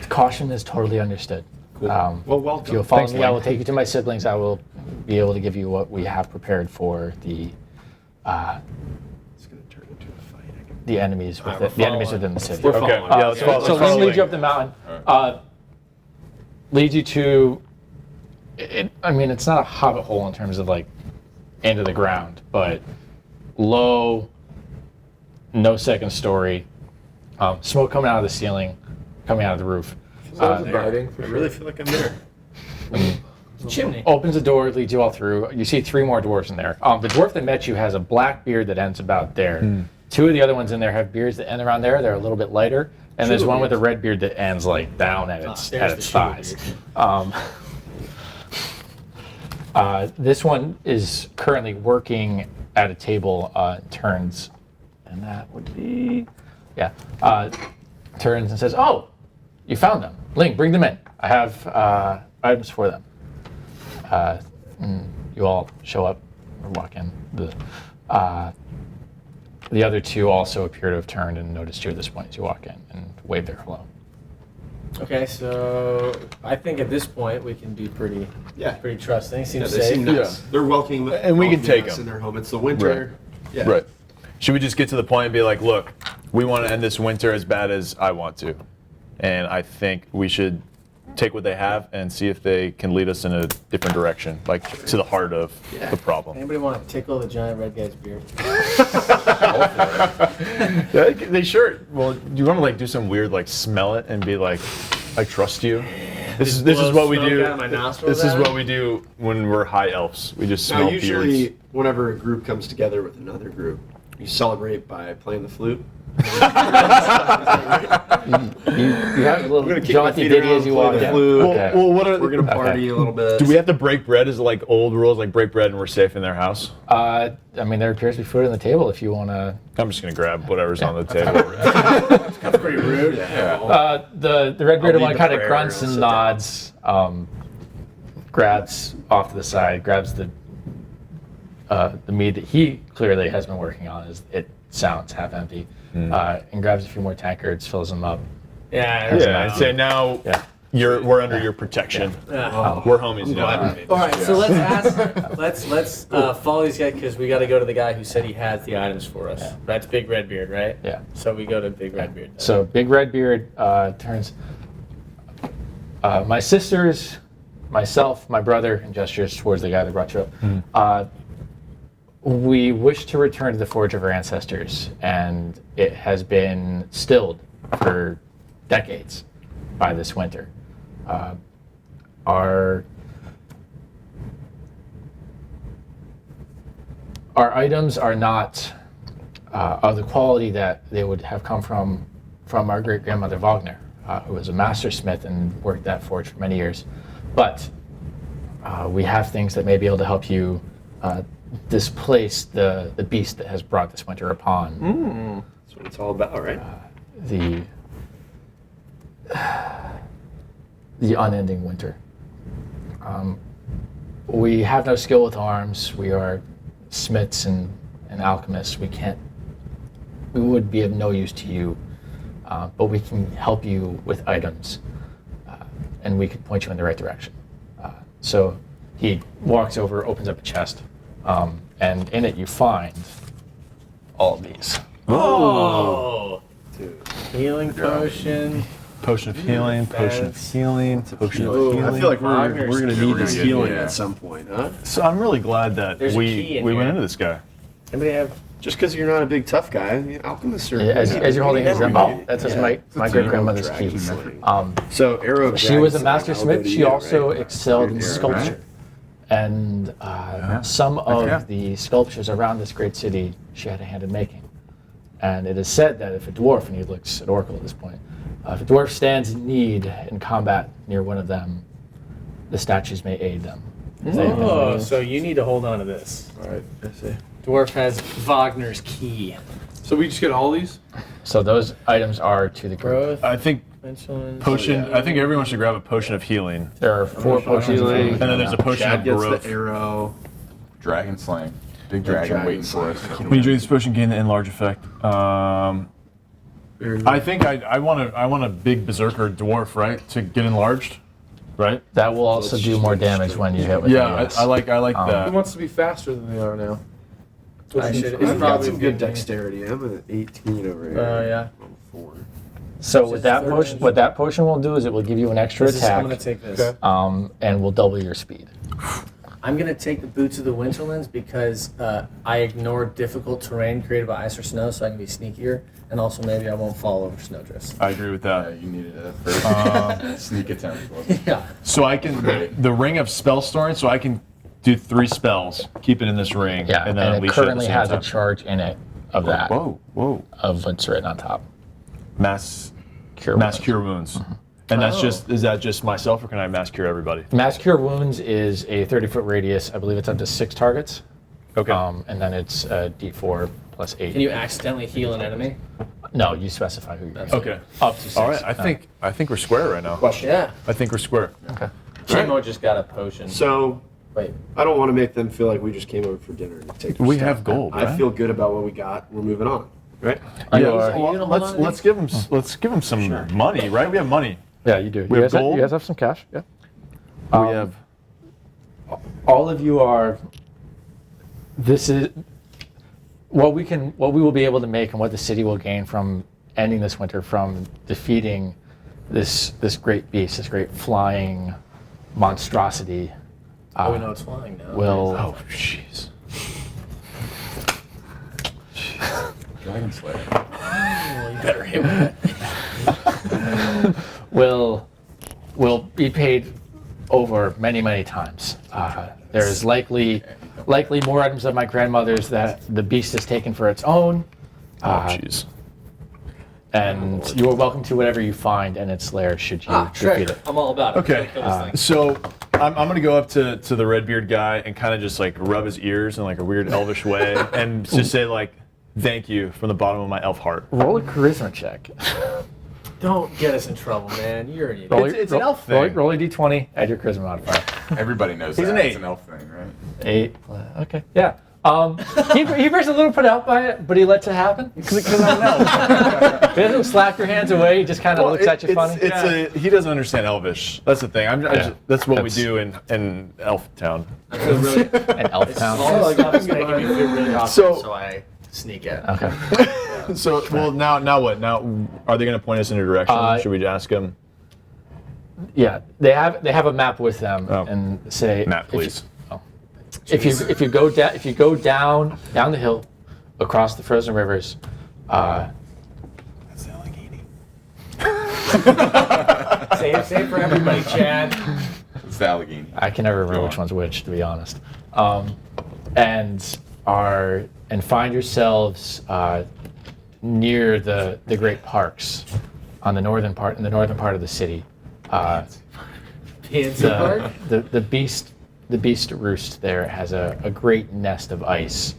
Caution is totally understood. Well, If you'll welcome. follow Thanks, me, I Ling. will take you to my siblings. I will be able to give you what we have prepared for It's gonna turn into a fight. the enemies we're within the city. We're Okay. following. Yeah. Let's follow. So Let's Ling follow leads you Ling. up the mountain. Leads you to. It's not a hobbit hole in terms of like into the ground, but low, no second story, smoke coming out of the ceiling, coming out of the roof. Biting for I sure. really feel like I'm there. Chimney. Opens the door, leads you all through. You see 3 more dwarves in there. The dwarf that met you has a black beard that ends about there. Two of the other ones in there have beards that end around there. They're a little bit lighter, and there's one with a red beard that ends like down at its thighs. This one is currently working at a table. Turns, and that would be, turns and says, "Oh, you found them. Ling, bring them in. I have items for them." You all show up or walk in. The other two also appear to have turned and noticed you at this point as you walk in and wave their hello. Okay, so I think at this point we can be pretty trusting. Seems They safe. seem nice. They're welcoming, And we can take us them. in their home. It's the winter. Yeah. Right. Should we just get to the point and be like, look, we want to end this winter as bad as I want to. And I think we should take what they have and see if they can lead us in a different direction, like to the heart of the problem. Anybody want to tickle the giant red guy's beard? Yeah, they sure. Well, do you want to like do some weird like smell it and be like, I trust you? This is what we do. This is what we do when we're high elves. We just smell Now, usually, beards. whenever a group comes together with another group, you celebrate by playing the flute. You have a little gonna kick jaunty my feet ditty around, as you play walk the in. flute. Okay. Well, what are We're gonna party a little bit. Do we have to break bread as like old rules, like break bread and we're safe in their house? I mean, there appears to be food on the table if you want to. I'm just gonna grab whatever's on the table. That's pretty rude. Yeah. The red bearded lead one the kind of prayer grunts and and sit down. nods, grabs off to the side, grabs the mead that he clearly has been working on. It sounds half empty, and grabs a few more tankards, fills them up. Yeah. Yeah, and say now we're under your protection. We're homies now. All right, so let's ask. Let's follow these guys because we got to go to the guy who said he has the items for us. Yeah. That's Big Redbeard, right? Yeah. So we go to Big Redbeard. So Big Redbeard turns. My sisters, myself, my brother, and gestures towards the guy that brought you up. We wish to return to the forge of our ancestors, and it has been stilled for decades by this winter. Our items are not of the quality that they would have come from our great grandmother Wagner, who was a master smith and worked that forge for many years. But we have things that may be able to help you displace the beast that has brought this winter upon. That's what it's all about, right? The unending winter. We have no skill with arms. We are smiths and alchemists. We would be of no use to you, but we can help you with items, and we could point you in the right direction. So he walks over, opens up a chest, and in it you find all of these. Oh, healing potion. Potion of healing, potion of healing, potion of healing. I feel like we're going to need this good, healing yeah. at some point, huh? So I'm really glad that There's a key we in went here. into this guy. Anybody have? Just because you're not a big tough guy, alchemists are. As you're holding his everybody. that's just Yeah. my great grandmother's key. Dragon slaying. She So arrow. was a dragon slaying, master I'll go smith. to She you, also right? excelled in Arrow, sculpture, and some of the sculptures around this great city she had a hand in making. And it is said that if a dwarf, and he looks at Oracle at this point, if a dwarf stands in need in combat near one of them, the statues may aid them. If they have been Oh, used. so you need to hold on to this. All right, I see. Dwarf has Wagner's key. So we just get all these? So those items are to the group. Growth, I think insulin. potion. I think everyone should grab a potion of healing, There are 4 potions of healing. healing. and then there's a potion Chad of gets growth. the arrow. Dragon slaying. Big dragon dragon waiting for us. slaying. When you drink this potion, gain the enlarge effect. I think I want a big berserker dwarf, right, to get enlarged, right? That will also do more damage when you hit with Yeah, the I like Who that. wants to be faster than they are now? I should. It's I've got probably some good dexterity. I'm at 18 over here. Oh yeah. I'm 4. So with that potion, what that potion will do is it will give you an extra I'm attack, gonna take this. and will double your speed. I'm gonna take the boots of the Winterlands because I ignored difficult terrain created by ice or snow, so I can be sneakier, and also maybe I won't fall over snowdrifts. I agree with that. You needed a first sneak attempt. Wasn't it? Yeah. So I can the ring of spell storing, so I can do 3 spells, keep it in this ring, Yeah, and then and it unleash it at the currently same has time. a charge in it of that. Whoa. Of what's written on top. Mass Cure Mass wounds. cure wounds. And that's is that just myself, or can I mass cure everybody? Mass cure wounds is a 30-foot radius. I believe it's up to 6 targets. Okay. And then it's D4 plus 8. Can you accidentally heal an enemy? No, you specify who you're Okay. Up to 6. All right. I think we're square right now. Question. Yeah. I think we're square. Okay. Chimo just got a potion. So, Wait. I don't want to make them feel like we just came over for dinner and take their We stuff. have gold. I right? feel good about what we got. We're moving on, right? You Yeah. are- Well, let's give them some money, right? We have money. Yeah, you do. We have gold? You guys have some cash? Yeah. We have. All of you are. This is what we will be able to make, and what the city will gain from ending this winter, from defeating this great beast, this great flying monstrosity. We know it's flying now. Will Oh, jeez. Dragon Slayer. You better hit with it. will be paid over many times. There's likely more items of my grandmother's that the beast has taken for its own. Oh, jeez. And you are welcome to whatever you find in its lair should you defeat it. I'm all about it. Okay. Kill this thing. So I'm gonna go up to the Redbeard guy and kind of just like rub his ears in like a weird elvish way and just say like, "Thank you from the bottom of my elf heart." Roll a charisma check. Don't get us in trouble, man. You're an idiot. It's an elf thing. Roll a d20, add your charisma modifier. Everybody knows He's that. an It's 8. an elf thing, right? 8. Okay. Yeah. He was a little put out by it, but he lets it happen. Because I'm an elf. He doesn't slap your hands away. He just kind of looks at you funny. He doesn't understand Elvish. That's the thing. That's what we That's- do in Elf Town. I feel really. An elf town. All I got is making me feel really awkward, So- so I sneak it. Okay. So well now what? Now are they going to point us in a direction? Should we ask them? Yeah, they have a map with them Oh. and say Map, please. If you go down the hill across the frozen rivers, That's Allegheny. Save for everybody, Chad. It's the Allegheny. I can never remember Go which on. one's which, to be honest. And find yourselves near the great parks in the northern part of the city. PNC Park? The beast roost there has a great nest of ice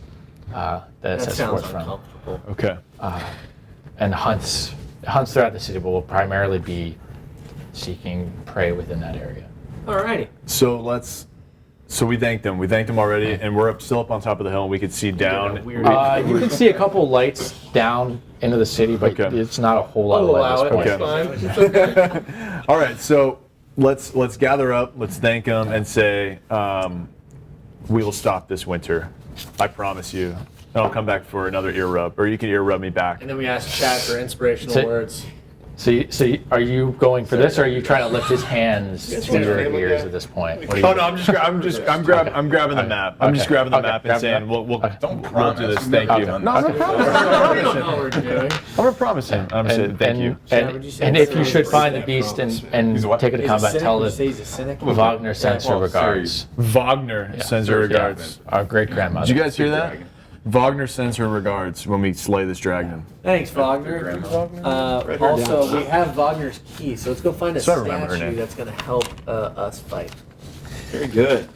that it That sets sounds forth from. uncomfortable. Okay. And hunts throughout the city, but will primarily be seeking prey within that area. Alrighty. So we thanked them. We thanked them already, and we're still up on top of the hill, and we could see down. Weird. You can see a couple lights down into the city, but Okay. it's not a whole lot I'll of light allow at it. this point. It's fine. It's okay. All right, so let's gather up. Let's thank them and say we will stop this winter. I promise you. And I'll come back for another ear rub, or you can ear rub me back. And then we asked Chad for inspirational So- words. Are you going for this, or are you trying to lift his hands to your ears at this point? What are you Oh no, I'm grabbing the map. I'm just grabbing the Okay. map and Grab saying the we'll Don't do promise. this. Thank you. Okay. No, I'm Okay. We don't know what we're doing. gonna promise him. I'm gonna say thank you. Chad, would you say And that's if you a should really find the great beast promise? and He's what? take it to He's a combat, cynic? tell Would you that say he's a cynic? Wagner sends her well, sorry. regards. Wagner sends her regards. Our great grandmother. Did you guys hear that? Dragon. Wagner sends her regards when we slay this dragon. Thanks, Wagner. Also, we have Wagner's key, so let's go find a So I remember her statue name. that's going to help us fight. Very good.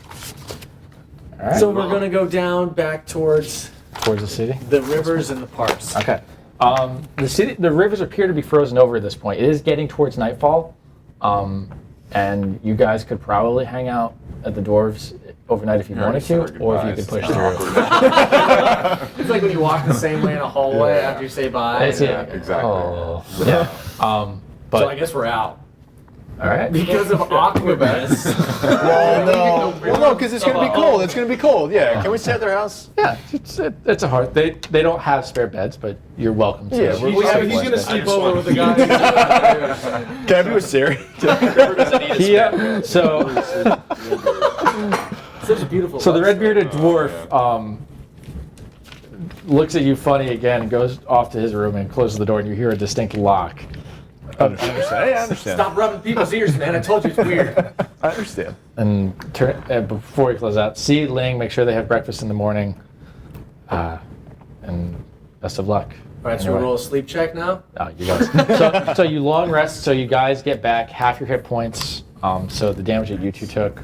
All right. So we're going to go down back towards Towards the city. the rivers and the parks. Okay. The rivers appear to be frozen over at this point. It is getting towards nightfall, and you guys could probably hang out at the dwarves overnight if you wanted to, or if you could push through. It's like when you walk the same way in a hallway after you say bye. That's it. Exactly. Oh, yeah. But So I guess we're out. all right. Because of awkwardness. Well, no, because it's gonna be cold. It's gonna be cold. Yeah. Can we stay at their house? Yeah, it's a hard. They don't have spare beds, but you're welcome to. Yeah, He's going to sleep over with the guy. Can I be with Siri? Such a beautiful. So the love red-bearded dwarf looks at you funny again and goes off to his room and closes the door, and you hear a distinct lock. I understand. Hey, I understand. Stop rubbing people's ears, man. I told you it's weird. I understand. And before you close out, see Ling, make sure they have breakfast in the morning, and Best of luck. All right, so we roll a sleep check now. Oh, you guys. so you long rest. So you guys get back half your hit points. So the damage that you two took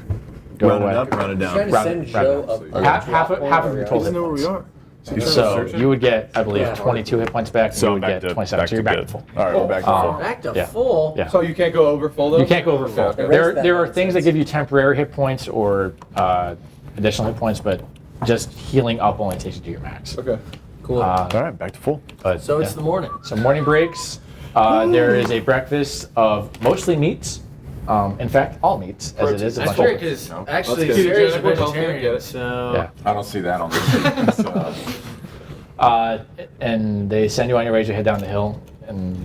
go Round away. it up, round it Trying down. to send Joe up. Half of your total Doesn't hit know where we points. are. So you would get, I believe, 22 hit points back. So you I'm would back get to 27. So you're back to full. All right, we're back to full. Back to Yeah. full. Yeah. So you can't go over full though? You can't go over full. Okay. There are things that give you temporary hit points or additional hit points, but just healing up only takes you to your max. Okay. Cool. All right, back to full. But, So it's yeah. the morning. So morning breaks. There is a breakfast of mostly meats. In fact, all meats, as it is a That's bunch great of. because No. actually Let's get it. Jerry's a We're both gonna vegetarian, get it. so Yeah. I don't see that on this. So, And they send you on your way as you head down the hill, and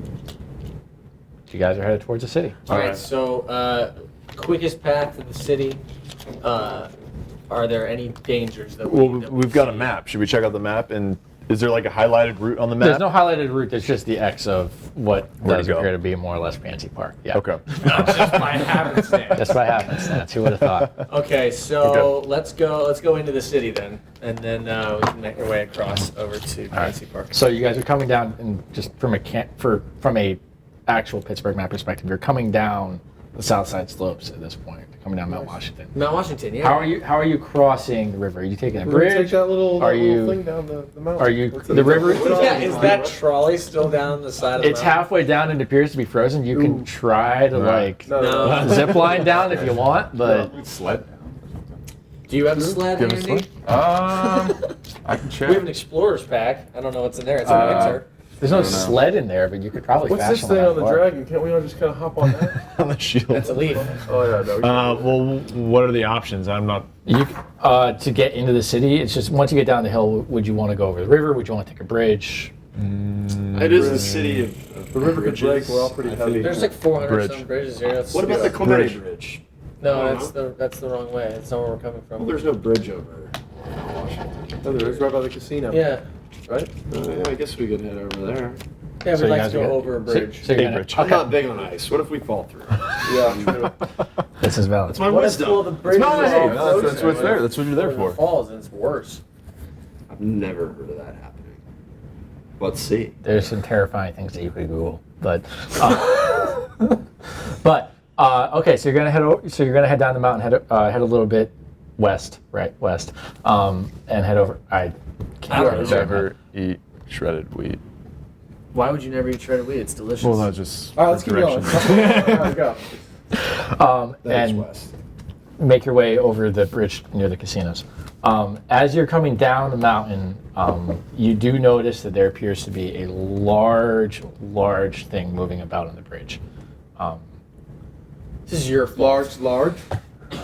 you guys are headed towards the city. All right. So quickest path to the city. Are there any dangers that we? Well, that we've got a see? map. Should we check out the map? And is there like a highlighted route on the map? There's no highlighted route. There's just the X of what Where to does go. appear to be more or less fancy park. Yeah. Okay. Just by happenstance. Just by happenstance. Who would have thought? Okay, so let's go into the city then, and then we can make our way across over to Fancy Park. So you guys are coming down, and just from a actual Pittsburgh map perspective, you're coming down the south side slopes at this point, coming down Mount Washington. Mount Washington, yeah. How are you crossing the river? Are you taking a We're gonna take bridge? that little, Are that you- little thing down the mountain. Are you What's the river? Yeah, is that trolley still down the side of the It's mountain? halfway down and it appears to be frozen. You can try to like No. zip line down if you want, but sled. Do you have a sled Do you have a handy? I can check. We have an explorer's pack. I don't know what's in there. It's in winter. there's no don't know. sled in there. But you could probably What's this fashion thing one on the out of dragon? Can't we all just kind of hop on that? On the shield. That's a leaf. Oh yeah, no. we can- Well, what are the options? I'm not. You to get into the city. It's just once you get down the hill, would you want to go over the river? Would you want to take a bridge? It is the city of The river could break. bridges. We're all pretty I heavy. think- There's like 400 Bridge. some bridges here. That's, What about the Clemente Bridge? No, that's the wrong way. That's not where we're coming from. Well, there's no bridge over Washington. Oh, there is right by the casino. Yeah. Right? Yeah, I guess we could head over there. Yeah, So we'd you like guys to go are- over a bridge. So you're A gonna- bridge. I'm Okay. not big on ice. What if we fall through? Yeah. This is valid. That's my What if wisdom. well, the bridge No, is hey, all no, frozen That's what's there. That's what you're there when it for. falls, and it's worse. I've never heard of that happening. Let's see. There's some terrifying things that you could Google, but okay. So you're gonna head down the mountain, head a little bit west, and head over. I can't remember. Never eat shredded wheat. Why would you never eat shredded wheat? It's delicious. Well, that's just. All right, let's keep going. There we go. That is and west. make your way over the bridge near the casinos. As you're coming down the mountain, you do notice that there appears to be a large thing moving about on the bridge. This is your fault. Large.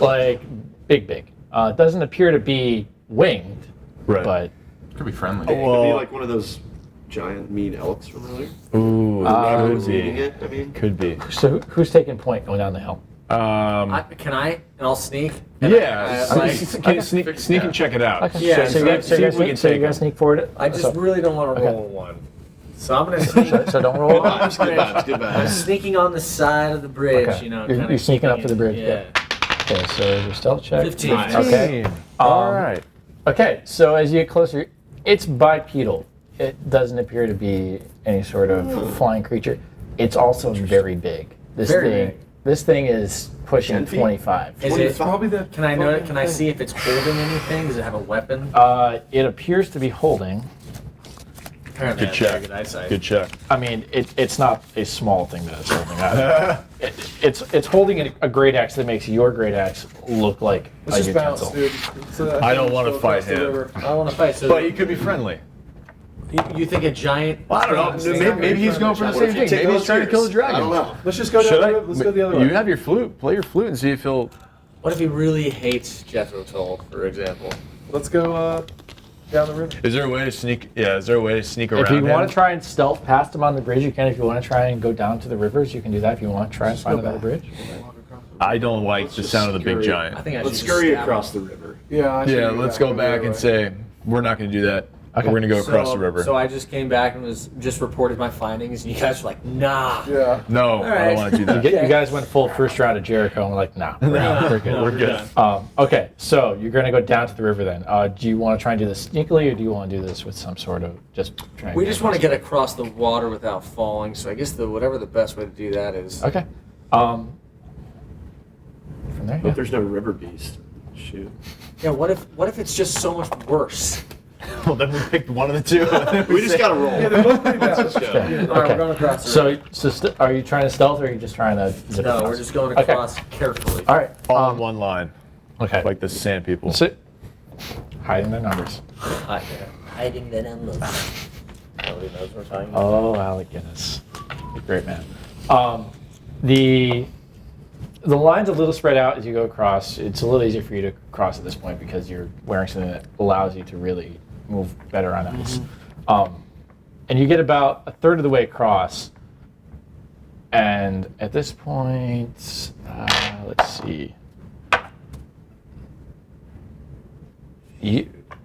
Like big. It doesn't appear to be winged, Right. but Could be friendly. It could Well- be like one of those giant mean elks from earlier. Ooh, Whoever could was be. eating it, I mean. Could be. so who's taking point going down the hill? Can I? And I'll sneak. And Yeah. I, like, Can sneak and check it out. Okay. Yeah, So so you guys see if we can take gonna him. sneak forward. I just So- really don't want to Okay. roll a one. So I'm gonna sneak. so don't roll. It's good vibes, good I'm vibes. sneaking on the side of the bridge, Okay. you know. You're kinda sneaking up keeping to the it- bridge, Yeah. Okay, so your stealth check. 15. Okay. All right. Okay, so as you get closer, it's bipedal. It doesn't appear to be any sort of flying creature. It's also very big. Very big. This thing is pushing 10 feet? 25. Is it? Probably the. Can I know it? Can I see if it's holding anything? Does it have a weapon? It appears to be holding. Apparently, Good I have very check. Good eyesight. Good check. I mean, it's not a small thing that it's holding. It's holding a great axe that makes your great axe look like Let's a just bounce, utensil. dude. So I don't think wanna we'll fight cross the him. river. I want to fight. So But he could be friendly. you think a giant? Well, I don't know. Maybe he's going for the What same if you thing. take Maybe he's those trying to kill the ears? dragon. I don't know. Let's just go down Should the I? river. Let's go the other You way. have your flute. Play your flute and see if he'll. What if he really hates Jethro Tull, for example? Let's go down the river. Is there a way to sneak? Yeah. Is there a way to sneak around If you him? want to try and stealth past him on the bridge, you can. If you want to try and go down to the rivers, you can do that. If you want to try and Just find go another back. bridge. I don't like the just sound of the big scurry. I giant. think I Let's should scurry stab across him. the river. Yeah. I should Yeah. do Let's that. go back and say we're not going to do that. Okay. We're gonna go across the river. So I just came back and was just reported my findings, and you guys were like, nah. Yeah. No, I right. don't want to do that. You guys went full first round of Jericho, and we're like, nah, we're good. We're good. Okay, so you're going to go down to the river then. Do you want to try and do this sneakily, or do you want to do this with some sort of just trying? We just want to get across the water without falling, so I guess whatever the best way to do that is. Okay. From there, Hope there's no river beast. Shoot. Yeah, what if it's just so much worse? Well, then we picked one of the two. We just gotta roll. Yeah, they're both pretty bad. Let's go. Okay. All right, we're going across the river. So are you trying to stealth, or are you just trying to zip No, across? we're just going Okay. across carefully. All right. All in one line, Okay. like the sand people. Sit. Hiding their numbers. Hiding the numbers. Nobody knows what we're talking about. Oh, Alec Guinness. Great man. The line's a little spread out as you go across. It's a little easier for you to cross at this point because you're wearing something that allows you to really move better on ice. And you get about a third of the way across. And at this point, let's see.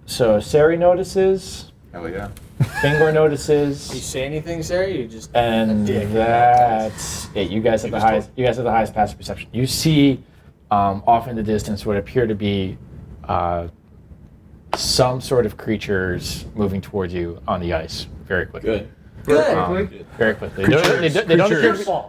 So Sari notices, Hell yeah. Fingor notices. You say anything, Sarah? You just And that's it. You guys have the highest. You guys have the highest passive perception. You see, off in the distance, what appear to be some sort of creatures moving towards you on the ice very quickly. Good. Very quickly. They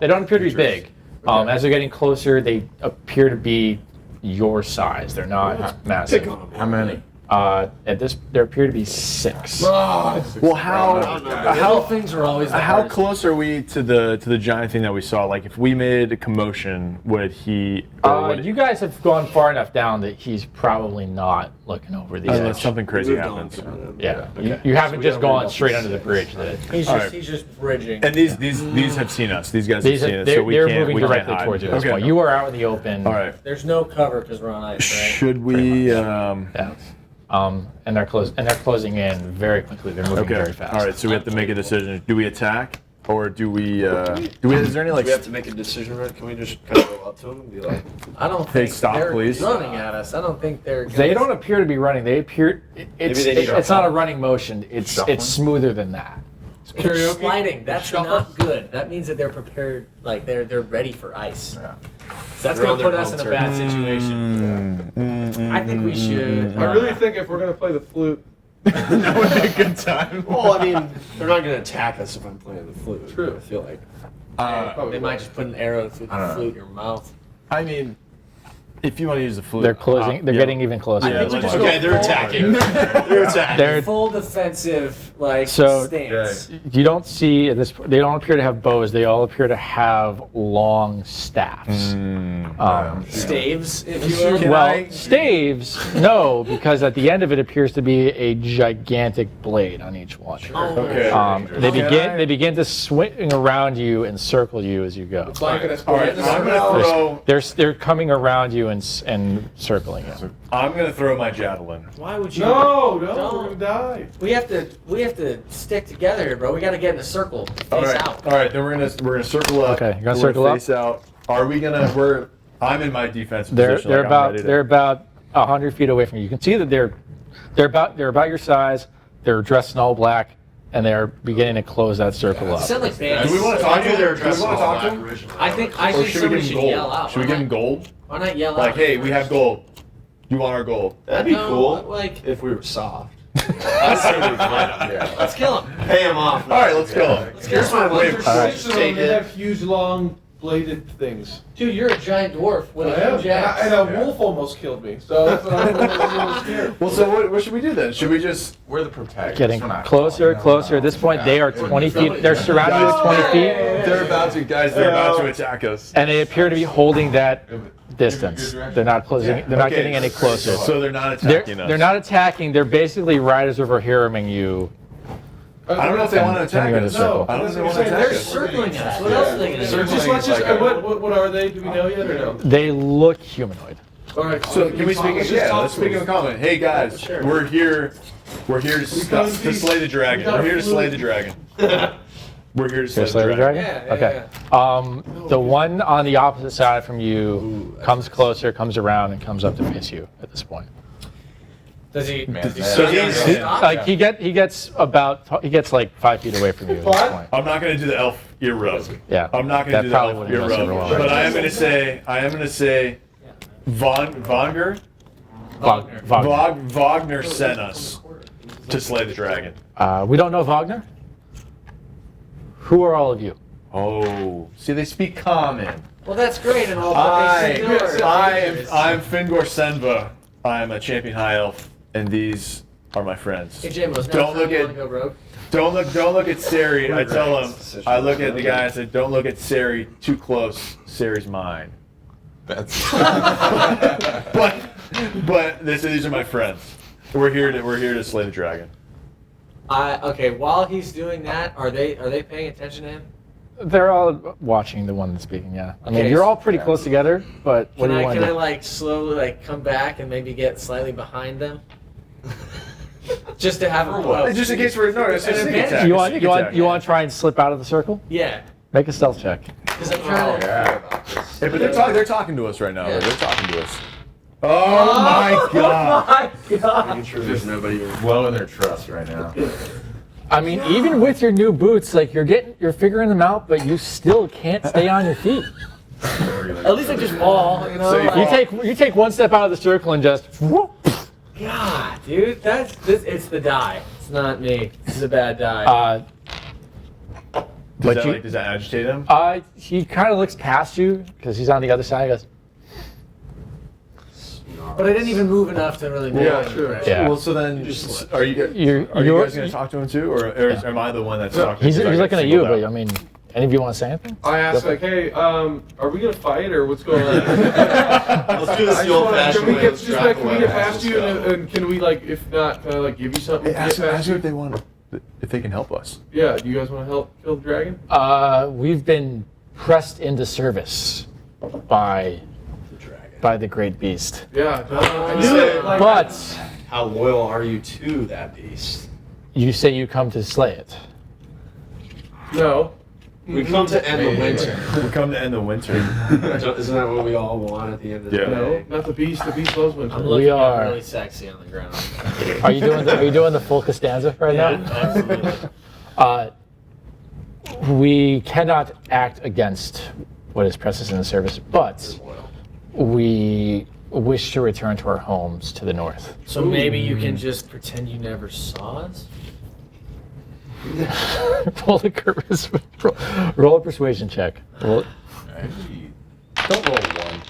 don't appear to be big. As they're getting closer, they appear to be your size. They're not massive. How many? There appear to be 6. Well, how things are always the how hardest. close are we to the giant thing that we saw? Like, if we made a commotion, would he? You guys have gone far enough down that he's probably not looking over the Unless edge. something crazy happens. Yeah, you haven't just gone straight under the bridge. He's just bridging. And these have seen us. These guys have seen us, they're, so we they're can't. moving we can't directly hide. towards you at this Okay. point. You are out in the open. All right. There's no cover because we're on ice, right? Should we? Yeah. And they're closing in very quickly. They're moving Okay. very fast. All right. So we have to make a decision. Do we attack, or do we? Is there any Do like? we have to make a decision, right? Can we just kind of go up to him and be like, I don't Hey, think stop, they're please. running at us. I don't think they're. They don't appear to be running. They appear. It's not a running motion. It's smoother than that. It's sliding. That's not good. That means that they're prepared. Like they're ready for ice. Yeah. So that's gonna put us in a bad situation. I think we should. I really think if we're gonna play the flute, That would be a good time. well, I mean, they're not gonna attack us if I'm playing the flute. True. I feel like. They might just put an arrow through the flute in your mouth. I mean, if you want to use the flute, They're closing. They're getting even closer. I think we just Okay, go they're full- attacking. They're attacking. They're Full defensive, like So- stance. You don't see at this. They don't appear to have bows. They all appear to have long staffs. Staves, if you will. Well, staves, no, because at the end of it appears to be a gigantic blade on each one. Okay. They begin to swing around you and circle you as you go. it's like an All right. I'm gonna throw. They're coming around you and circling you. I'm gonna throw my javelin. Why would you? No, Don't. we're gonna die. We have to stick together here, bro. We got to get in a circle, face All right. out. All right. Then we're gonna circle up. Okay, you're gonna We're circle up? face out. Are we gonna? I'm in my defensive They're position. like I'm ready to- they're about 100 feet away from you. You can see that they're about your size. They're dressed in all black, and they're beginning to close that circle up. Sound like Do bandits. we want to talk to them? Do we want to talk to them? originally. I think Or should we somebody give should them gold? yell out. Should we give them gold? Why not yell Like, out? hey, we have gold. You want our gold? That'd be No, cool like- if we were soft. I'd say we fight them. Yeah. Let's kill him. Pay him off. All right, let's go. Here's my They're wave. traditional, they have huge, long bladed things. Dude, you're a giant dwarf with I a am, huge axe. and a wolf almost killed me. So that's what I'm really scared. Well, so what should we do then? Should we just? We're the protectors. Getting We're not closer. At this point, they are 20 feet. They're surrounded you with 20 feet, They're about to, guys. They're about to attack us. and they appear to be holding that distance. They're not closing. They're not Okay, getting any closer. So they're not They're, attacking us. they're not attacking. They're basically riders over harming you. I don't know if they want to attack Turning in a us. circle. I don't know if they want to They're attack They're us. circling us. What else are they gonna do? Just let's what are they? Do we know yet or no? They look humanoid. All right. So can we speak? Let's just Yeah, talk let's to speak them. in common. Hey guys, we're here. We're here to slay the dragon. We're here to slay the dragon. We're here to slay Slay the the dragon. dragon? Yeah, Okay. The one on the opposite side from you comes closer, comes around, and comes up to face you at this point. Does he? Man, Does he that- stop? Yeah. Like he gets like 5 feet away from you at this point. I'm not gonna do the elf ear rub. Yeah. I'm not gonna That do the probably elf wouldn't ear go rub. super well, But right? I am gonna say, Wagner Wagner sent us to slay the dragon. We don't know Wagner. Who are all of you? Oh, see, they speak common. Well, that's great and all, but they said I'm Fingor Senva. I'm a champion high elf, and these are my friends. Hey, Jamos, Don't look at go rogue. don't look at Sari. I tell them, I look at the guy and say, don't look at Sari too close. Sari's mine. That's But these are my friends. We're here to slay the dragon. Okay, while he's doing that, are they paying attention to him? They're all watching the one that's speaking. Yeah. I mean, Okay, you're all pretty close together, but what do you want Can to I do? like slowly like come back and maybe get slightly behind them? Just to have a blow. Just in case we're it's An a sneak advantage. attack. You a want sneak you want attack. you want to try and slip out of the circle? Yeah, Make a stealth check. because I'm trying to. Hey, but they're talking to us right now. Yeah. They're talking to us. Oh my god! My God. Making sure there's nobody. blowing their trust right now. I mean, even with your new boots, like you're figuring them out, but you still can't stay on your feet. At least I just fall, you know. So you like- You take one step out of the circle and just. Whoop. God, dude, it's the die. It's not me. This is a bad die. Does that agitate him? He kind of looks past you because he's on the other side. He goes, But I didn't even move enough to really make any impression. Yeah. Well, so then, are you You're- guys going to talk to him too, or am I the one that's talking? he's Because I looking get at you, singled but out? I mean, any of you want to say anything? I asked like, hey, are we gonna fight or what's going on? Let's do this the old-fashioned way. Let's drag Can we away get the past you stuff. and can we like, if not, kind of like give you something? Hey, to ask get past ask you? if they want, if they can help us. Yeah, do you guys want to help kill the dragon? We've been pressed into service by the great beast. Yeah, I knew it. Like, But How loyal are you to that beast? you say you come to slay it. no. We come to end the winter. We come to end the winter. Isn't that what we all want at the end of the Yeah. No, day? not the beast. The beast loves winter. I'm looking are- at really sexy on the ground. Are you doing the full Costanza right now? Absolutely. We cannot act against what is pressed us in the service, but we wish to return to our homes to the north. So maybe you can just pretend you never saw us? Roll a persuasion check. Don't roll one.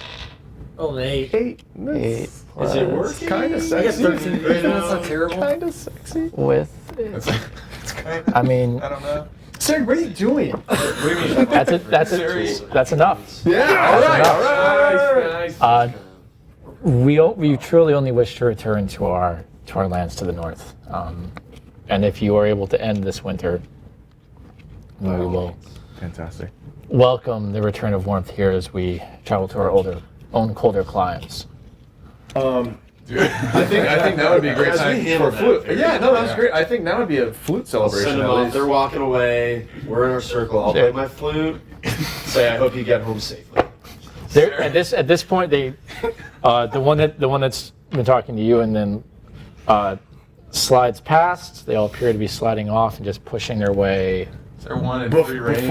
Oh, Nate. 8. Eight Is it working? Kind of I got sexy. 13 grades, that's not terrible. Kind of sexy. with. It's kind of, I mean, I don't know. Sir, what are you doing? What do you mean? that's enough. Yeah. All right. All right. Nice. We truly only wish to return to our lands to the north, and if you are able to end this winter, we will Fantastic. welcome the return of warmth here as we travel to our own colder climes. Dude, I think that would be a great Guys, we time handled for that flute. very Yeah, no, that was Yeah. great. I think that would be a flute celebration. Send them at off. least. They're walking away. We're in our circle. I'll play my flute. Say, I hope you get home safely. There, at this point, the one that's been talking to you and then slides past. They all appear to be sliding off and just pushing their way. Is there one in Before, free range?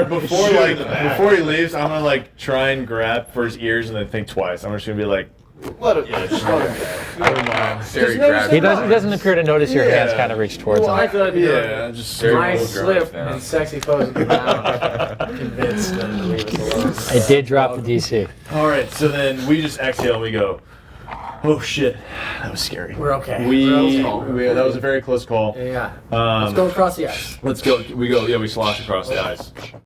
before he leaves, I'm gonna like try and grab for his ears and then think twice. I'm just gonna be like, Let it. Yeah, just let it go. I don't mind. Sari notice grabs He it. doesn't appear to notice your hands kind of reach towards Well, I him. thought yeah, just Very nice cool drive slip down. and sexy pose at the ground. I'm convinced them to leave us alone. It did drop the DC. All right, so then we just exhale and we go, oh shit, that was scary. We're okay. We We're okay. that was a very close call. Yeah. Let's go across the ice. Let's go. We slosh across the ice.